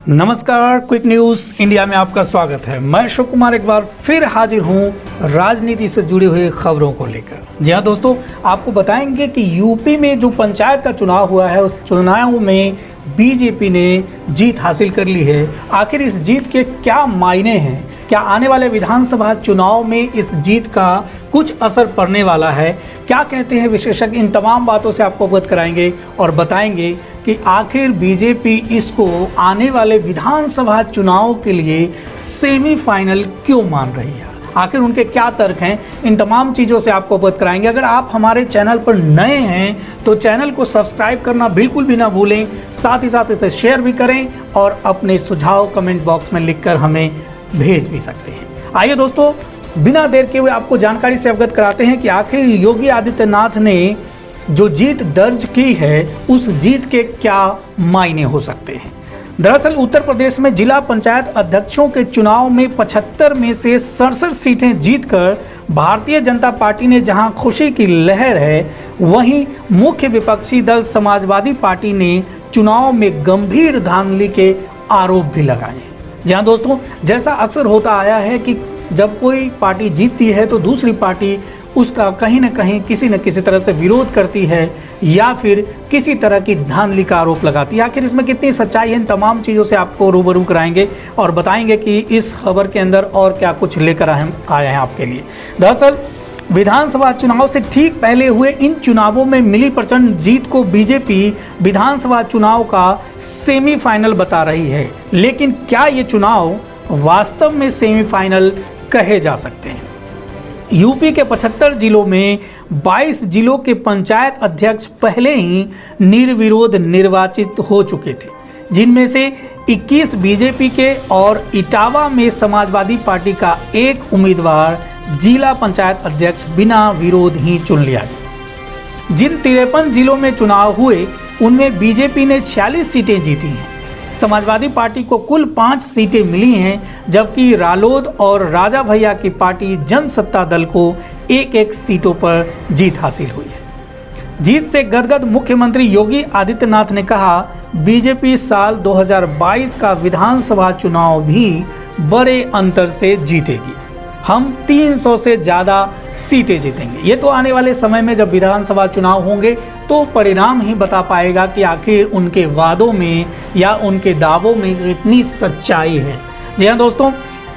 नमस्कार, quick news India में आपका स्वागत है। मैं अशोक कुमार एक बार फिर हाजिर हूं राजनीति से जुड़ी हुई खबरों को लेकर। जी हां दोस्तों, आपको बताएंगे कि यूपी में जो पंचायत का चुनाव हुआ है उस चुनाव में बीजेपी ने जीत हासिल कर ली है। आखिर इस जीत के क्या मायने हैं? क्या आने वाले विधानसभा चुनाव में इस जीत का कुछ असर पड़ने वाला है? क्या कहते हैं विशेषज्ञ? इन तमाम बातों से आपको अवगत कराएंगे और बताएंगे कि आखिर बीजेपी इसको आने वाले विधानसभा चुनाव के लिए सेमीफाइनल क्यों मान रही है, आखिर उनके क्या तर्क हैं। इन तमाम चीज़ों से आपको अवगत कराएंगे। अगर आप हमारे चैनल पर नए हैं तो चैनल को सब्सक्राइब करना बिल्कुल भी ना भूलें, साथ ही साथ इसे शेयर भी करें और अपने सुझाव कमेंट बॉक्स में लिखकर हमें भेज भी सकते हैं। आइए दोस्तों, बिना देर के हुए आपको जानकारी से अवगत कराते हैं कि आखिर योगी आदित्यनाथ ने जो जीत दर्ज की है उस जीत के क्या मायने हो सकते हैं। दरअसल उत्तर प्रदेश में जिला पंचायत अध्यक्षों के चुनाव में 75 में से 67 सीटें जीतकर भारतीय जनता पार्टी ने जहां खुशी की लहर है, वहीं मुख्य विपक्षी दल समाजवादी पार्टी ने चुनाव में गंभीर धांधली के आरोप भी लगाए हैं। जहां दोस्तों, जैसा अक्सर होता आया है कि जब कोई पार्टी जीतती है तो दूसरी पार्टी उसका कहीं ना कहीं किसी न किसी तरह से विरोध करती है या फिर किसी तरह की धांधली का आरोप लगाती है। आखिर इसमें कितनी सच्चाई है, इन तमाम चीज़ों से आपको रूबरू कराएंगे और बताएंगे कि इस खबर के अंदर और क्या कुछ लेकर आए हैं आपके लिए। दरअसल विधानसभा चुनाव से ठीक पहले हुए इन चुनावों में मिली प्रचंड जीत को बीजेपी विधानसभा चुनाव का सेमीफाइनल बता रही है। लेकिन क्या ये चुनाव वास्तव में सेमीफाइनल कहे जा सकते हैं? यूपी के 75 जिलों में 22 जिलों के पंचायत अध्यक्ष पहले ही निर्विरोध निर्वाचित हो चुके थे, जिनमें से 21 बीजेपी के और इटावा में समाजवादी पार्टी का एक उम्मीदवार जिला पंचायत अध्यक्ष बिना विरोध ही चुन लिया गया। जिन 53 जिलों में चुनाव हुए उनमें बीजेपी ने 46 सीटें जीती हैं। समाजवादी पार्टी को कुल 5 सीटें मिली हैं, जबकि रालोद और राजा भैया की पार्टी जनसत्ता दल को एक सीटों पर जीत हासिल हुई है। जीत से गदगद मुख्यमंत्री योगी आदित्यनाथ ने कहा, बीजेपी साल 2022 का विधानसभा चुनाव भी बड़े अंतर से जीतेगी। हम 300 से ज़्यादा सीटें जीतेंगे। ये तो आने वाले समय में जब विधानसभा चुनाव होंगे तो परिणाम ही बता पाएगा कि आखिर उनके वादों में या उनके दावों में कितनी सच्चाई है। जी हाँ दोस्तों,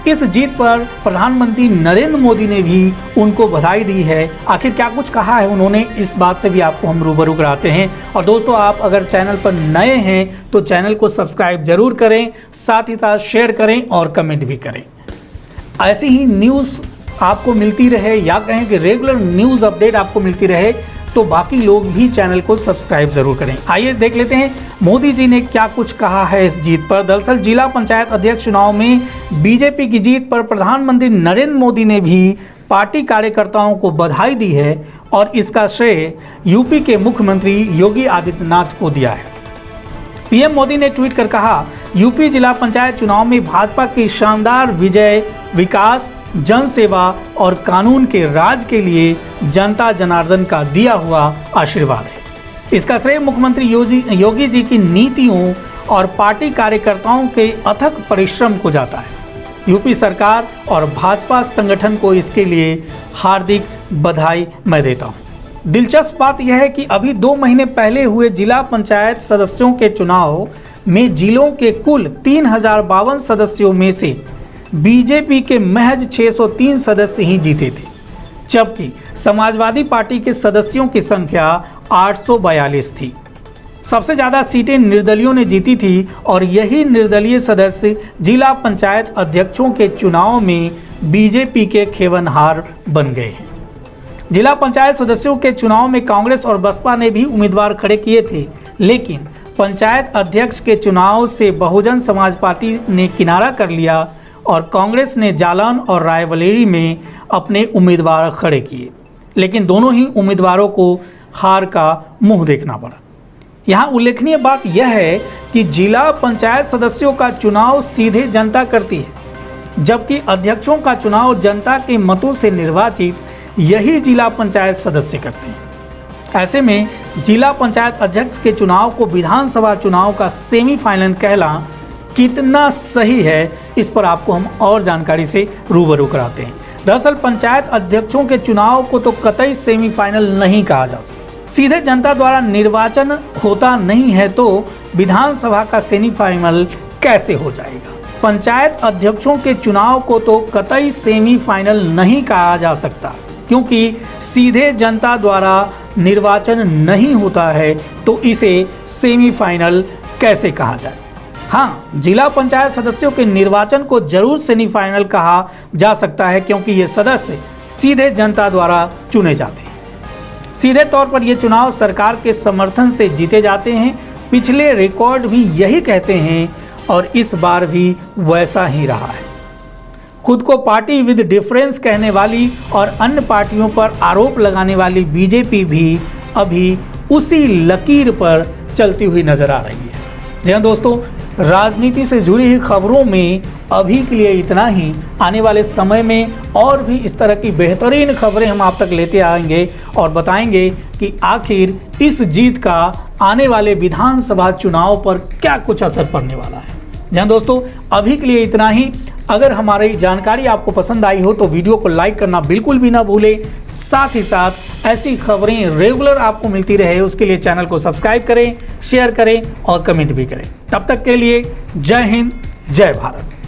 इस जीत पर प्रधानमंत्री नरेंद्र मोदी ने भी उनको बधाई दी है। आखिर क्या कुछ कहा है उन्होंने, इस बात से भी आपको हम रूबरू कराते हैं। और दोस्तों, आप अगर चैनल पर नए हैं तो चैनल को सब्सक्राइब जरूर करें, साथ ही साथ शेयर करें और कमेंट भी करें। ऐसी ही न्यूज़ आपको मिलती रहे या कहें कि रेगुलर न्यूज़ अपडेट आपको मिलती रहे तो बाकी लोग भी चैनल को सब्सक्राइब जरूर करें। आइए देख लेते हैं मोदी जी ने क्या कुछ कहा है इस जीत पर। दरअसल जिला पंचायत अध्यक्ष चुनाव में बीजेपी की जीत पर प्रधानमंत्री नरेंद्र मोदी ने भी पार्टी कार्यकर्ताओं को बधाई दी है और इसका श्रेय यूपी के मुख्यमंत्री योगी आदित्यनाथ को दिया है। पीएम मोदी ने ट्वीट कर कहा, यूपी जिला पंचायत चुनाव में भाजपा की शानदार विजय विकास, जनसेवा और कानून के राज के लिए जनता जनार्दन का दिया हुआ आशीर्वाद है। इसका श्रेय मुख्यमंत्री योगी जी की नीतियों और पार्टी कार्यकर्ताओं के अथक परिश्रम को जाता है। यूपी सरकार और भाजपा संगठन को इसके लिए हार्दिक बधाई मैं देता हूँ। दिलचस्प बात यह है कि अभी 2 महीने पहले हुए जिला पंचायत सदस्यों के चुनाव में जिलों के कुल 3052 सदस्यों में से बीजेपी के महज 603 सदस्य ही जीते थे, जबकि समाजवादी पार्टी के सदस्यों की संख्या 842 थी। सबसे ज़्यादा सीटें निर्दलियों ने जीती थी और यही निर्दलीय सदस्य जिला पंचायत अध्यक्षों के चुनाव में बीजेपी के खेवनहार बन गए हैं। जिला पंचायत सदस्यों के चुनाव में कांग्रेस और बसपा ने भी उम्मीदवार खड़े किए थे, लेकिन पंचायत अध्यक्ष के चुनाव से बहुजन समाज पार्टी ने किनारा कर लिया और कांग्रेस ने जालौन और रायबरेली में अपने उम्मीदवार खड़े किए, लेकिन दोनों ही उम्मीदवारों को हार का मुंह देखना पड़ा। यहाँ उल्लेखनीय बात यह है कि जिला पंचायत सदस्यों का चुनाव सीधे जनता करती है, जबकि अध्यक्षों का चुनाव जनता के मतों से निर्वाचित यही जिला पंचायत सदस्य करते हैं। ऐसे में जिला पंचायत अध्यक्ष के चुनाव को विधानसभा चुनाव का सेमीफाइनल कहना कितना सही है, इस पर आपको हम और जानकारी से रूबरू कराते हैं। दरअसल पंचायत अध्यक्षों के चुनाव को तो कतई सेमीफाइनल नहीं कहा जा सकता। सीधे जनता द्वारा निर्वाचन होता नहीं है तो विधानसभा का सेमीफाइनल कैसे हो जाएगा। पंचायत अध्यक्षों के चुनाव को तो कतई सेमीफाइनल नहीं कहा जा सकता, क्योंकि सीधे जनता द्वारा निर्वाचन नहीं होता है तो इसे सेमीफाइनल कैसे कहा जाए। हाँ, जिला पंचायत सदस्यों के निर्वाचन को जरूर सेमीफाइनल कहा जा सकता है, क्योंकि ये सदस्य सीधे जनता द्वारा चुने जाते हैं। सीधे तौर पर ये चुनाव सरकार के समर्थन से जीते जाते हैं। पिछले रिकॉर्ड भी यही कहते हैं और इस बार भी वैसा ही रहा है। खुद को पार्टी विद डिफरेंस कहने वाली और अन्य पार्टियों पर आरोप लगाने वाली बीजेपी भी अभी उसी लकीर पर चलती हुई नजर आ रही है। जी हाँ दोस्तों, राजनीति से जुड़ी हुई खबरों में अभी के लिए इतना ही। आने वाले समय में और भी इस तरह की बेहतरीन खबरें हम आप तक लेते आएंगे और बताएंगे कि आखिर इस जीत का आने वाले विधानसभा चुनाव पर क्या कुछ असर पड़ने वाला है। जहाँ दोस्तों, अभी के लिए इतना ही। अगर हमारी जानकारी आपको पसंद आई हो तो वीडियो को लाइक करना बिल्कुल भी ना भूलें। साथ ही साथ ऐसी खबरें रेगुलर आपको मिलती रहे उसके लिए चैनल को सब्सक्राइब करें, शेयर करें और कमेंट भी करें। तब तक के लिए जय हिंद, जय भारत।